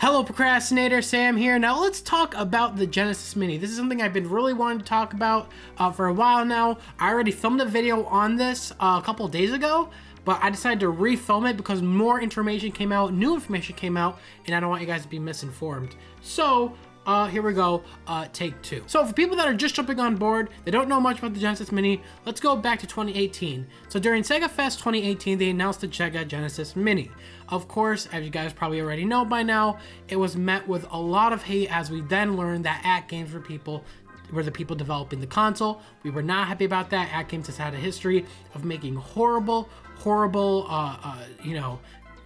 Hello procrastinator, Sam here. Now let's talk about the Genesis Mini. This is something I've been really wanting to talk about for a while now. I already filmed a video on this a couple days ago, but I decided to refilm it because more information came out, new information came out, and I don't want you guys to be misinformed. So here we go, take two. So for people that are just jumping on board, they don't know much about the Genesis Mini, let's go back to 2018. So during SEGA Fest 2018, they announced the SEGA Genesis Mini. Of course, as you guys probably already know by now, it was met with a lot of hate as we then learned that At Games were the people developing the console. We were not happy about that. At Games has had a history of making horrible,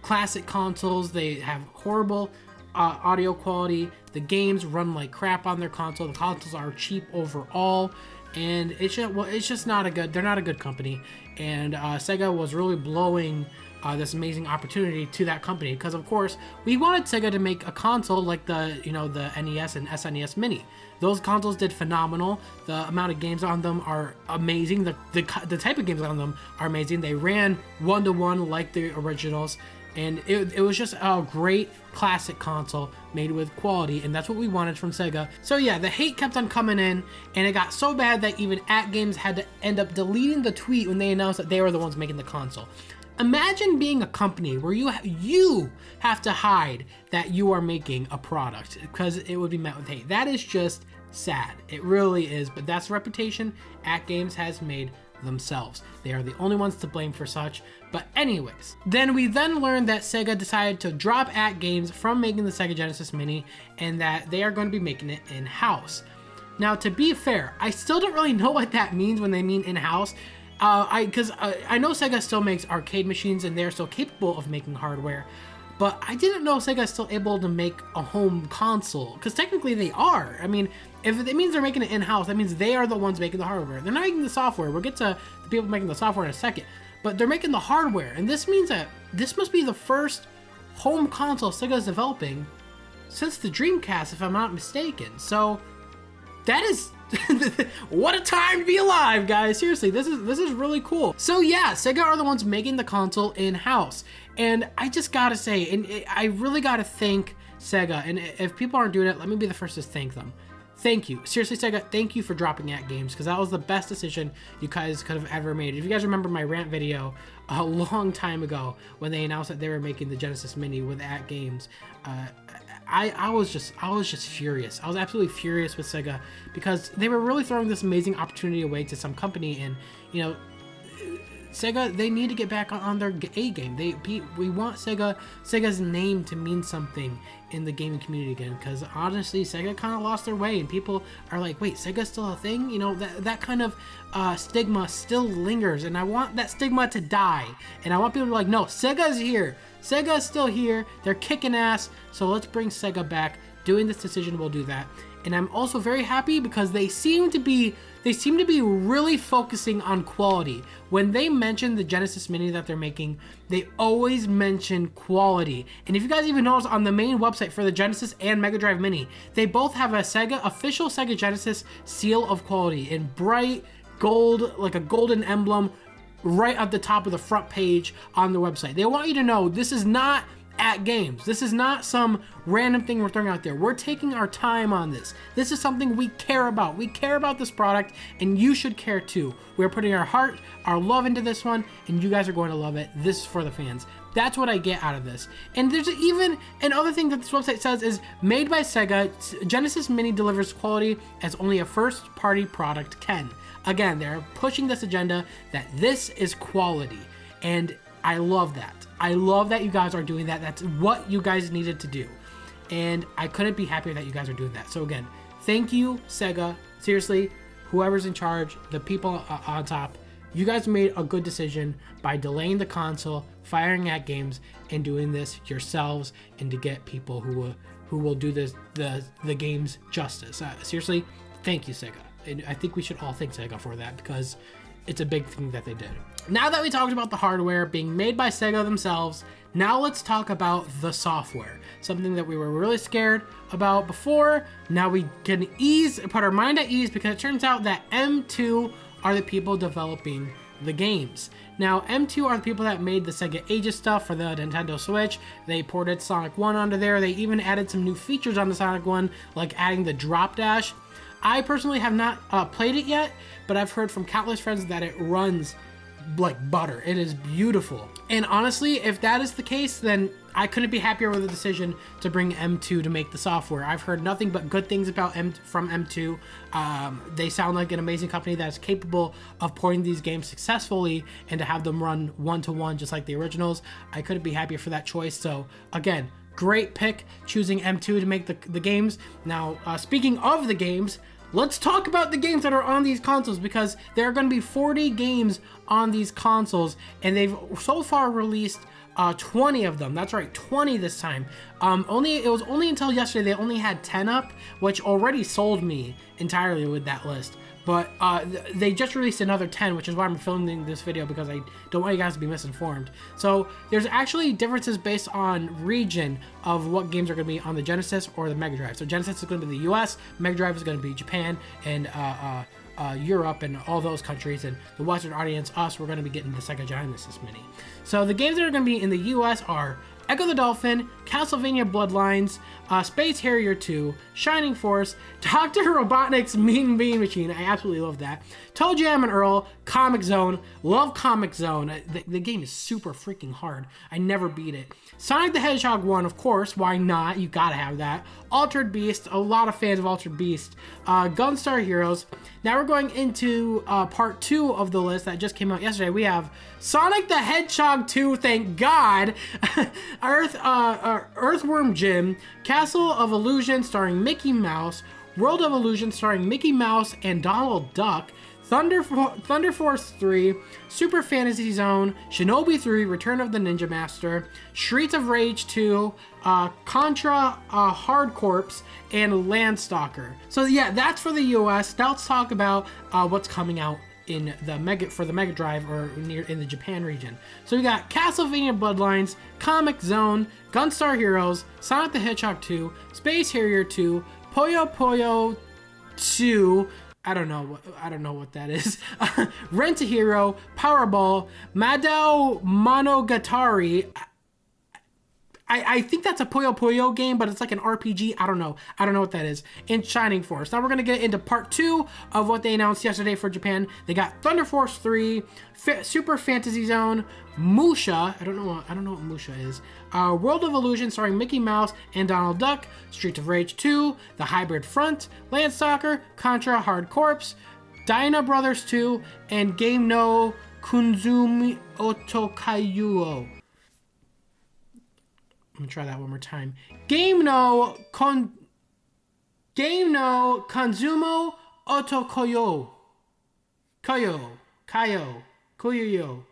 classic consoles. They have horrible audio quality. The games run like crap on their console. The consoles are cheap overall, and it's just not a good. They're not a good company. And SEGA was really blowing this amazing opportunity to that company because, of course, we wanted SEGA to make a console like the NES and SNES Mini. Those consoles did phenomenal. The amount of games on them are amazing. The type of games on them are amazing. They ran one-to-one like the originals. And it was just a great classic console made with quality, and that's what we wanted from SEGA. So yeah, the hate kept on coming in, and it got so bad that even At Games had to end up deleting the tweet when they announced that they were the ones making the console. Imagine being a company where you have to hide that you are making a product because it would be met with hate. That is just sad. It really is, but that's the reputation At Games has made themselves. They are the only ones to blame for such. But anyways, we learned that SEGA decided to drop At Games from making the SEGA Genesis Mini and that they are going to be making it in-house. Now, to be fair, I still don't really know what that means when they mean in-house. Because I know SEGA still makes arcade machines and they're still capable of making hardware, but I didn't know SEGA is still able to make a home console, because technically they are. I mean, if it means they're making it in-house, that means they are the ones making the hardware. They're not making the software. We'll get to the people making the software in a second, but they're making the hardware, and this means that this must be the first home console SEGA is developing since the Dreamcast, if I'm not mistaken. So that is what a time to be alive, guys. Seriously, this is really cool. So yeah, SEGA are the ones making the console in-house, and I just gotta say, I really gotta thank SEGA, and if people aren't doing it, let me be the first to thank them. Thank you. Seriously, SEGA, thank you for dropping At Games, because that was the best decision you guys could have ever made. If you guys remember my rant video a long time ago when they announced that they were making the Genesis Mini with At Games, I was just furious. I was absolutely furious with SEGA because they were really throwing this amazing opportunity away to some company, and SEGA, they need to get back on their A game. We want SEGA's name to mean something in the gaming community again, because honestly, SEGA kind of lost their way, and people are like, wait, SEGA's still a thing? That kind of stigma still lingers, and I want that stigma to die, and I want people to be like, no, SEGA's here. SEGA's still here. They're kicking ass, so let's bring SEGA back. Doing this decision will do that. And I'm also very happy because they seem to be really focusing on quality. When they mention the Genesis Mini that they're making, they always mention quality. And if you guys even notice on the main website for the Genesis and Mega Drive Mini, they both have a official SEGA Genesis seal of quality in bright gold, like a golden emblem, right at the top of the front page on the website. They want you to know this is not At Games. This is not some random thing we're throwing out there. We're taking our time on this. This is something we care about. We care about this product, and you should care too. We're putting our heart, our love into this one, and you guys are going to love it. This is for the fans. That's what I get out of this. And there's even another thing that this website says is made by SEGA, Genesis Mini delivers quality as only a first-party product can. Again, they're pushing this agenda that this is quality, and I love that. I love that you guys are doing that. That's what you guys needed to do, and I couldn't be happier that you guys are doing that. So again, thank you, SEGA. Seriously, whoever's in charge, the people on top, you guys made a good decision by delaying the console, firing At Games, and doing this yourselves, and to get people who will do the games justice. Seriously, thank you, SEGA. And I think we should all thank SEGA for that because it's a big thing that they did. Now that we talked about the hardware being made by SEGA themselves, now let's talk about the software. Something that we were really scared about before. Now we can put our mind at ease because it turns out that M2 are the people developing the games. Now, M2 are the people that made the SEGA Ages stuff for the Nintendo Switch. They ported Sonic 1 onto there. They even added some new features on the Sonic 1, like adding the drop dash. I personally have not played it yet, but I've heard from countless friends that it runs like butter. It is beautiful. And honestly, if that is the case, then I couldn't be happier with the decision to bring M2 to make the software. I've heard nothing but good things about from M2. They sound like an amazing company that's capable of porting these games successfully and to have them run one-to-one just like the originals. I couldn't be happier for that choice. So again, great pick choosing M2 to make the games. Now, speaking of the games, let's talk about the games that are on these consoles, because there are going to be 40 games on these consoles, and they've so far released 20 of them. That's right, 20 this time. It was only until yesterday they only had 10 up, which already sold me entirely with that list. But they just released another 10, which is why I'm filming this video, because I don't want you guys to be misinformed. So there's actually differences based on region of what games are going to be on the Genesis or the Mega Drive. So Genesis is going to be the US, Mega Drive is going to be Japan, and Europe and all those countries, and the Western audience, us, we're going to be getting the SEGA Genesis Mini. So the games that are going to be in the US are Echo the Dolphin, Castlevania Bloodlines, Space Harrier 2, Shining Force, Dr. Robotnik's Mean Bean Machine, I absolutely love that, Toe Jam and Earl, Comic Zone, love Comic Zone, the game is super freaking hard, I never beat it, Sonic the Hedgehog 1, of course, why not, you gotta have that, Altered Beast, a lot of fans of Altered Beast, Gunstar Heroes. Now we're going into part 2 of the list that just came out yesterday. We have Sonic the Hedgehog 2, thank God, Earthworm Jim, Castle of Illusion starring Mickey Mouse, World of Illusion starring Mickey Mouse and Donald Duck, Thunder Force 3, Super Fantasy Zone, Shinobi 3, Return of the Ninja Master, Streets of Rage 2, Contra Hard Corps, and Landstalker. So yeah, that's for the US. Now let's talk about what's coming out in the Mega Drive or in the Japan region. So we got Castlevania Bloodlines, Comic Zone, Gunstar Heroes, Sonic the Hedgehog 2, Space Harrier 2, Puyo Puyo 2, I don't know what that is. Rent a Hero, Powerball, Madao Monogatari. I think that's a Puyo Puyo game, but it's like an RPG. I don't know what that is. And Shining Force. Now we're gonna get into part 2 of what they announced yesterday for Japan. They got Thunder Force 3, Super Fantasy Zone, Musha. I don't know what Musha is. World of Illusion starring Mickey Mouse and Donald Duck, Streets of Rage 2, The Hybrid Front, Landstalker, Contra Hard Corps, Dyna Brothers 2, and Game no Kunzumi Otokayuo. I'm gonna try that one more time. Game no Kanzumo Otokoyo. Koyo.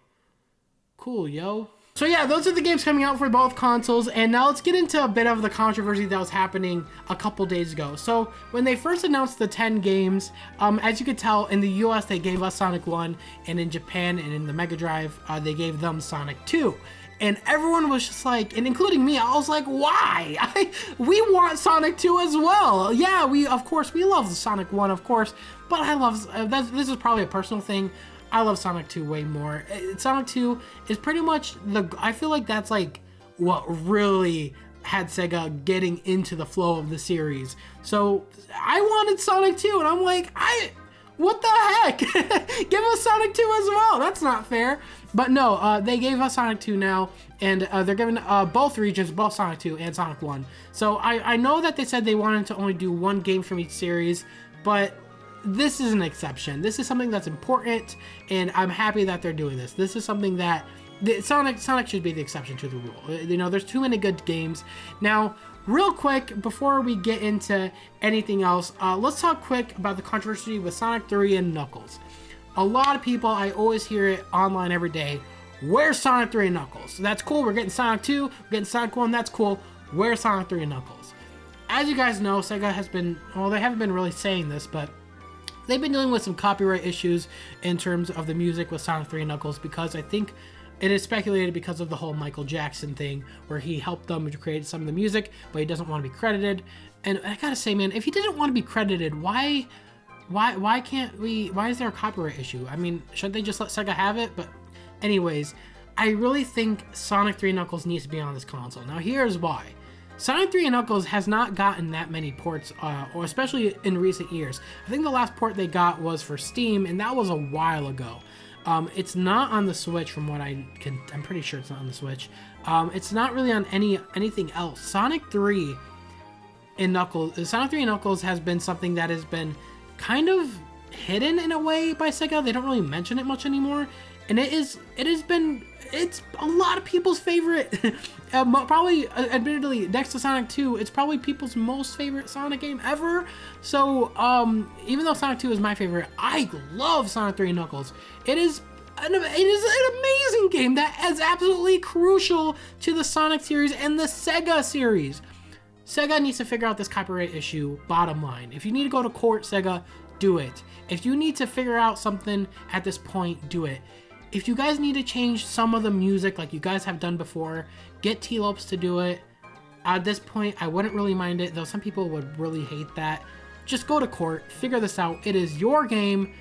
Cool, yo. So yeah, those are the games coming out for both consoles, and now let's get into a bit of the controversy that was happening a couple days ago. So when they first announced the 10 games, as you could tell, in the US they gave us Sonic 1, and in Japan and in the Mega Drive, they gave them Sonic 2. And everyone was just like, and including me, I was like, why? We want Sonic 2 as well. Yeah, we love Sonic 1, of course, but I love, this is probably a personal thing, I love Sonic 2 way more. Sonic 2 is pretty much I feel like that's like what really had Sega getting into the flow of the series. So I wanted Sonic 2, and I'm like, what the heck? Give us Sonic 2 as well. That's not fair. But no, they gave us Sonic 2 now, and they're giving both regions, both Sonic 2 and Sonic 1. So I know that they said they wanted to only do one game from each series, but this is an exception. This is something that's important, and I'm happy that they're doing this. This is something that Sonic should be the exception to the rule. You know, there's too many good games. Now, real quick, before we get into anything else, let's talk quick about the controversy with Sonic 3 and Knuckles. A lot of people, I always hear it online every day, where's Sonic 3 and Knuckles? That's cool, we're getting Sonic 2, we're getting Sonic 1, that's cool. Where's Sonic 3 and Knuckles? As you guys know, Sega has been, well, they haven't been really saying this, but they've been dealing with some copyright issues in terms of the music with Sonic 3 and Knuckles, because I think it is speculated because of the whole Michael Jackson thing, where he helped them to create some of the music, but he doesn't want to be credited. And I gotta say, man, if he didn't want to be credited, why can't we? Why is there a copyright issue? I mean, shouldn't they just let Sega have it? But Anyways, I really think Sonic 3 Knuckles needs to be on this console. Now here's why. Sonic 3 and Knuckles has not gotten that many ports, or especially in recent years. I think the last port they got was for Steam, and that was a while ago. It's not on the Switch from what I'm pretty sure it's not on the Switch. It's not really on anything else. Sonic 3 and Knuckles has been something that has been kind of hidden in a way by Sega. They don't really mention it much anymore. And it's a lot of people's favorite. Probably, admittedly, next to Sonic 2, it's probably people's most favorite Sonic game ever. So, even though Sonic 2 is my favorite, I love Sonic 3 and Knuckles. It is an amazing game that is absolutely crucial to the Sonic series and the Sega series. Sega needs to figure out this copyright issue, bottom line. If you need to go to court, Sega, do it. If you need to figure out something at this point, do it. If you guys need to change some of the music like you guys have done before, get T-Lopes to do it. At this point, I wouldn't really mind it, though some people would really hate that. Just go to court, figure this out. It is your game.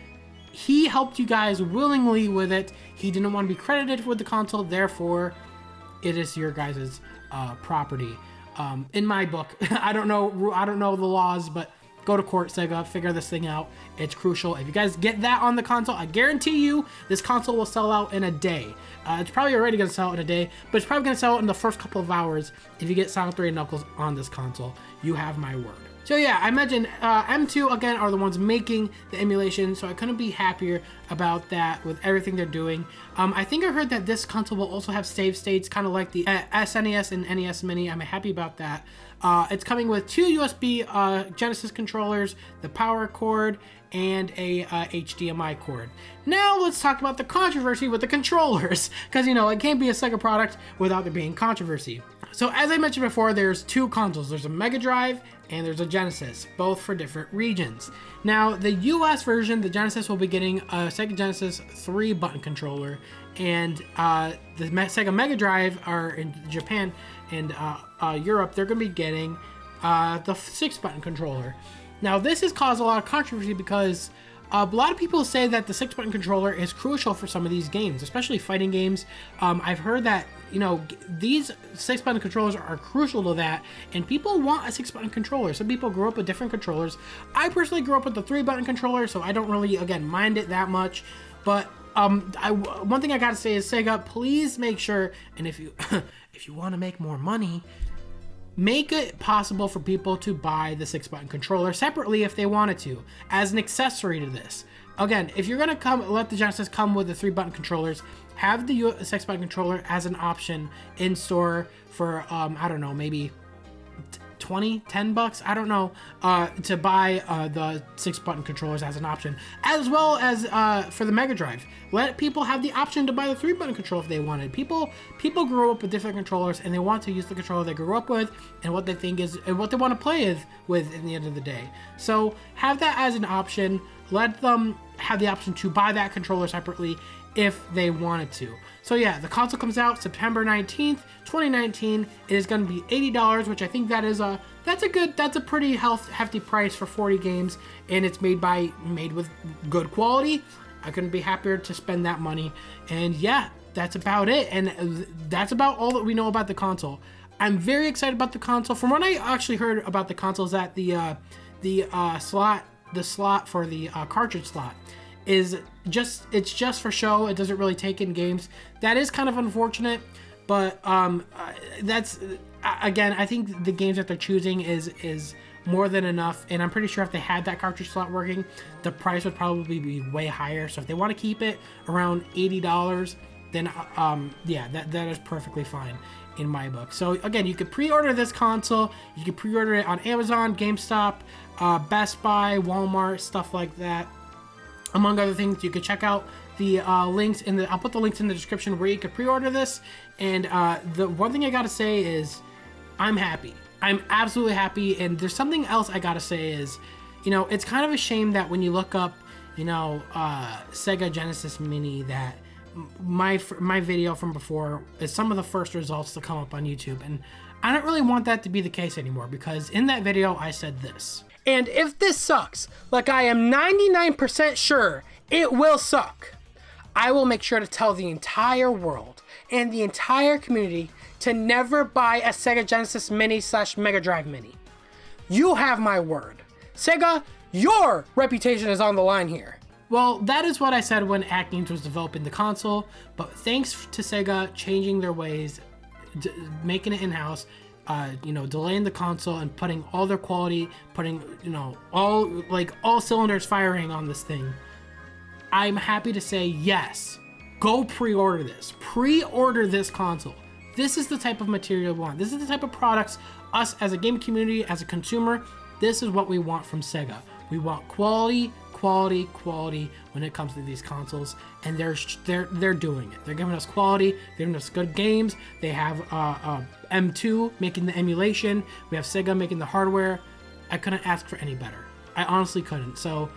He helped you guys willingly with it. He didn't want to be credited with the console, therefore, it is your guys' property. In my book, I don't know the laws, but go to court, Sega, figure this thing out. It's crucial. If you guys get that on the console, I guarantee you this console will sell out in a day. It's probably already going to sell out in a day, but it's probably going to sell out in the first couple of hours if you get Sonic 3 and Knuckles on this console. You have my word. So yeah, I mentioned M2, again, are the ones making the emulation, so I couldn't be happier about that with everything they're doing. I think I heard that this console will also have save states, kind of like the SNES and NES Mini. I'm happy about that. It's coming with 2 USB Genesis controllers, the power cord, and a HDMI cord. Now let's talk about the controversy with the controllers, because, you know, it can't be a Sega product without there being controversy. So as I mentioned before, there's 2 consoles. There's a Mega Drive and there's a Genesis, both for different regions. Now, the US version, the Genesis, will be getting a SEGA Genesis 3-button controller, and the SEGA Mega Drive, are in Japan and Europe, they're going to be getting the 6-button controller. Now, this has caused a lot of controversy because a lot of people say that the 6-button controller is crucial for some of these games, especially fighting games. I've heard that, you know, these 6-button controllers are crucial to that, and people want a 6-button controller. Some people grew up with different controllers. I personally grew up with the 3-button controller, so I don't really, again, mind it that much. But one thing I gotta say is, Sega, please make sure, and if you if you want to make more money, make it possible for people to buy the 6-button controller separately if they wanted to, as an accessory to this. Again, if you're gonna let the Genesis come with the 3-button controllers, have the 6-button controller as an option in store for I don't know, maybe $10, I don't know, to buy the 6-button controllers as an option, as well as for the Mega Drive. Let people have the option to buy the 3-button controller if they wanted. People grew up with different controllers, and they want to use the controller they grew up with and what they think is and what they want to play with in the end of the day. So have that as an option. Let them have the option to buy that controller separately if they wanted to. So yeah, the console comes out September 19th, 2019. It is going to be $80, which I think that's a pretty hefty price for 40 games, and it's made with good quality. I couldn't be happier to spend that money. And yeah, that's about it. And that's about all that we know about the console. I'm very excited about the console. From what I actually heard about the console is that the slot for the cartridge slot is just for show. It doesn't really take in games. That is kind of unfortunate, but that's again, I think the games that they're choosing is more than enough, and I'm pretty sure if they had that cartridge slot working, the price would probably be way higher. So if they want to keep it around $80, then yeah, that is perfectly fine in my book. So again, you could pre-order this console. You can pre-order it on Amazon, GameStop, Best Buy, Walmart, stuff like that. Among other things, you could check out the links I'll put the links in the description where you could pre-order this. And the one thing I gotta say is, I'm happy. I'm absolutely happy. And there's something else I gotta say is, you know, it's kind of a shame that when you look up, you know, SEGA Genesis Mini, that my video from before is some of the first results to come up on YouTube. And I don't really want that to be the case anymore, because in that video I said this. And if this sucks, like I am 99% sure it will suck, I will make sure to tell the entire world and the entire community to never buy a SEGA Genesis Mini / Mega Drive Mini. You have my word. SEGA, your reputation is on the line here. Well, that is what I said when Act Games was developing the console, but thanks to SEGA changing their ways, making it in-house, delaying the console and putting all their quality, putting, all cylinders firing on this thing, I'm happy to say yes, go pre-order this. Pre-order this console. This is the type of material we want. This is the type of products us as a game community, as a consumer, this is what we want from SEGA. We want quality when it comes to these consoles, and they're doing it. They're giving us quality, they're giving us good games. They have M2 making the emulation. We have SEGA making the hardware. I couldn't ask for any better. I honestly couldn't. So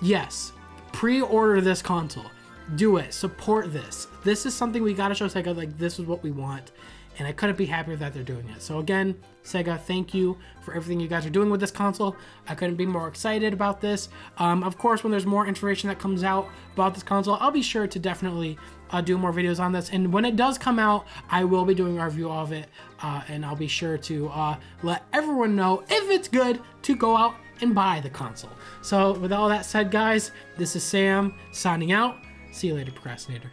yes, pre-order this console. Do it. Support this. This is something we gotta show SEGA, like, this is what we want. And I couldn't be happier that they're doing it. So again, SEGA, thank you for everything you guys are doing with this console. I couldn't be more excited about this. Of course, when there's more information that comes out about this console, I'll be sure to definitely do more videos on this. And when it does come out, I will be doing a review of it. And I'll be sure to let everyone know, if it's good, to go out and buy the console. So with all that said, guys, this is Sam signing out. See you later, Procrastinator.